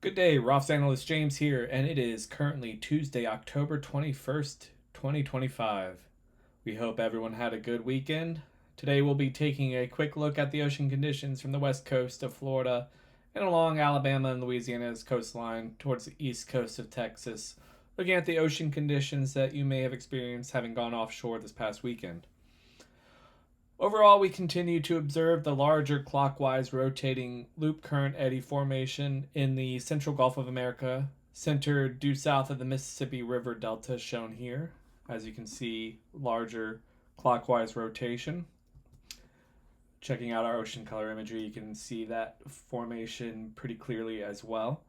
Good day, ROFFS analyst James here, and it is currently Tuesday, October 21st, 2025. We hope everyone had a good weekend. Today we'll be taking a quick look at the ocean conditions from the west coast of Florida and along Alabama and Louisiana's coastline towards the east coast of Texas, looking at the ocean conditions that you may have experienced having gone offshore this past weekend. Overall, we continue to observe the larger clockwise rotating loop current eddy formation in the central Gulf of America, centered due south of the Mississippi River Delta, shown here. As you can see, larger clockwise rotation. Checking out our ocean color imagery, you can see that formation pretty clearly as well.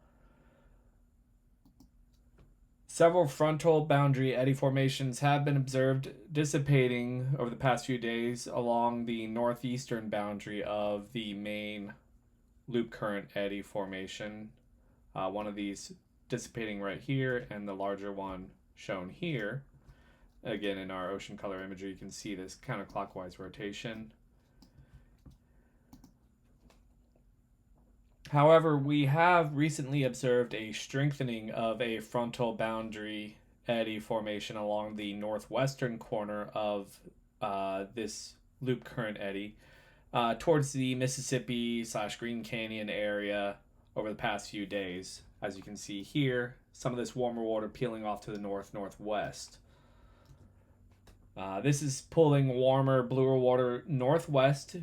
Several frontal boundary eddy formations have been observed dissipating over the past few days along the northeastern boundary of the main loop current eddy formation. One of these dissipating right here, and the larger one shown here. Again, in our ocean color imagery, you can see this counterclockwise rotation. However, we have recently observed a strengthening of a frontal boundary eddy formation along the northwestern corner of this loop current eddy towards the Mississippi/Green Canyon area over the past few days. As you can see here, some of this warmer water peeling off to the northwest. This is pulling warmer, bluer water northwest,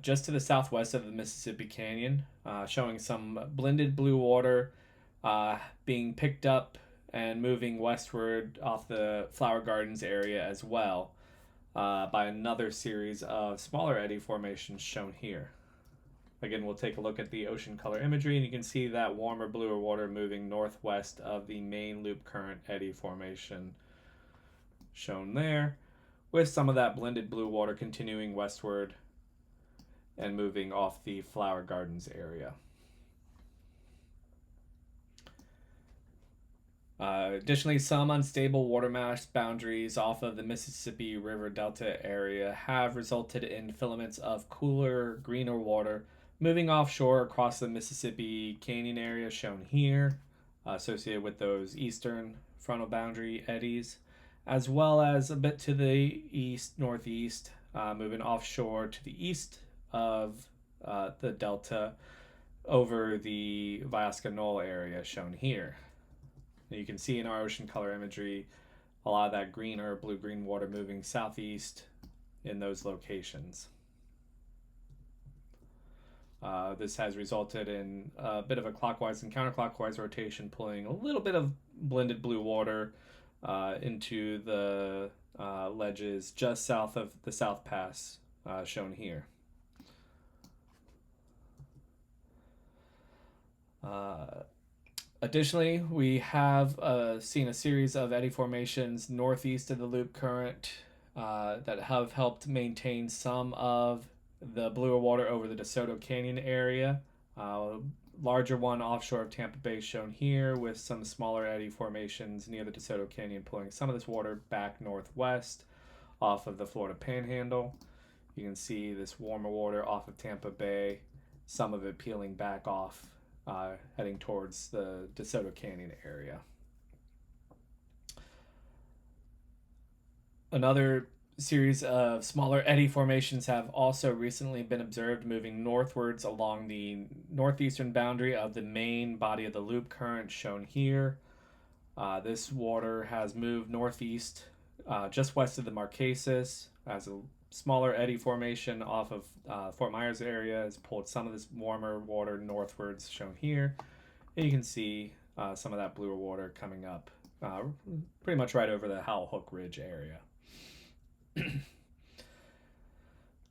just to the southwest of the Mississippi Canyon, showing some blended blue water being picked up and moving westward off the Flower Gardens area as well, by another series of smaller eddy formations shown here. Again, we'll take a look at the ocean color imagery, and you can see that warmer, bluer water moving northwest of the main loop current eddy formation shown there, with some of that blended blue water continuing westward and moving off the Flower Gardens area. Additionally, some unstable water mass boundaries off of the Mississippi River Delta area have resulted in filaments of cooler, greener water moving offshore across the Mississippi Canyon area shown here, associated with those eastern frontal boundary eddies, as well as a bit to the east northeast, moving offshore to the east of the delta over the Viosca Knoll area shown here. And you can see in our ocean color imagery a lot of that greener blue-green water moving southeast in those locations. This has resulted in a bit of a clockwise and counterclockwise rotation, pulling a little bit of blended blue water into the ledges just south of the South Pass, shown here. Additionally, we have seen a series of eddy formations northeast of the loop current that have helped maintain some of the bluer water over the DeSoto Canyon area. Larger one offshore of Tampa Bay shown here, with some smaller eddy formations near the DeSoto Canyon pulling some of this water back northwest off of the Florida Panhandle. You can see this warmer water off of Tampa Bay, some of it peeling back off, heading towards the DeSoto Canyon area. Another series of smaller eddy formations have also recently been observed moving northwards along the northeastern boundary of the main body of the loop current shown here. This water has moved northeast just west of the Marquesas as a smaller eddy formation off of Fort Myers area has pulled some of this warmer water northwards shown here. And you can see some of that bluer water coming up pretty much right over the Howell Hook Ridge area.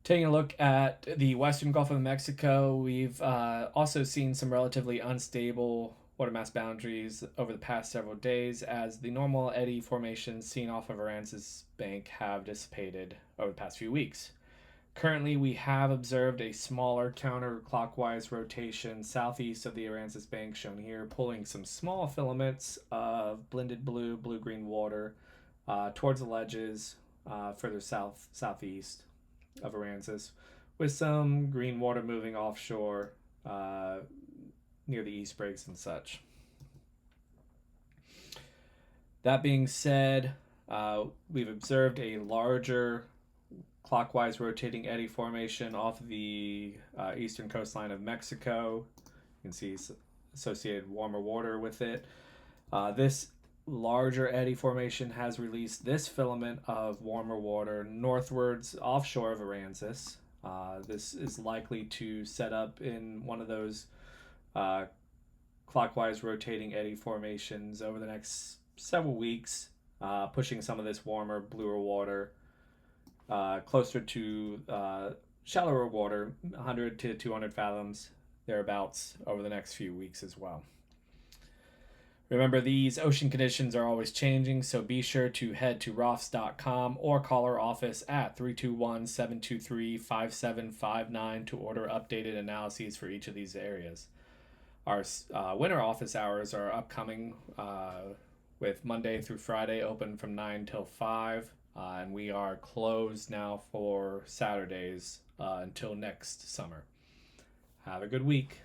Taking a look at the western Gulf of Mexico, we've also seen some relatively unstable water mass boundaries over the past several days as the normal eddy formations seen off of Aransas Bank have dissipated over the past few weeks. Currently, we have observed a smaller counterclockwise rotation southeast of the Aransas Bank shown here, pulling some small filaments of blended blue-green water towards the ledges further southeast of Aransas, with some green water moving offshore near the east breaks and such. That being said, we've observed a larger clockwise rotating eddy formation off the eastern coastline of Mexico. You can see associated warmer water with it. This larger eddy formation has released this filament of warmer water northwards offshore of Aransas. This is likely to set up in one of those clockwise rotating eddy formations over the next several weeks, pushing some of this warmer, bluer water closer to shallower water, 100 to 200 fathoms, thereabouts, over the next few weeks as well. Remember, these ocean conditions are always changing, so be sure to head to ROFFS.com or call our office at 321-723-5759 to order updated analyses for each of these areas. Our winter office hours are upcoming with Monday through Friday open from 9 till 5, and we are closed now for Saturdays until next summer. Have a good week.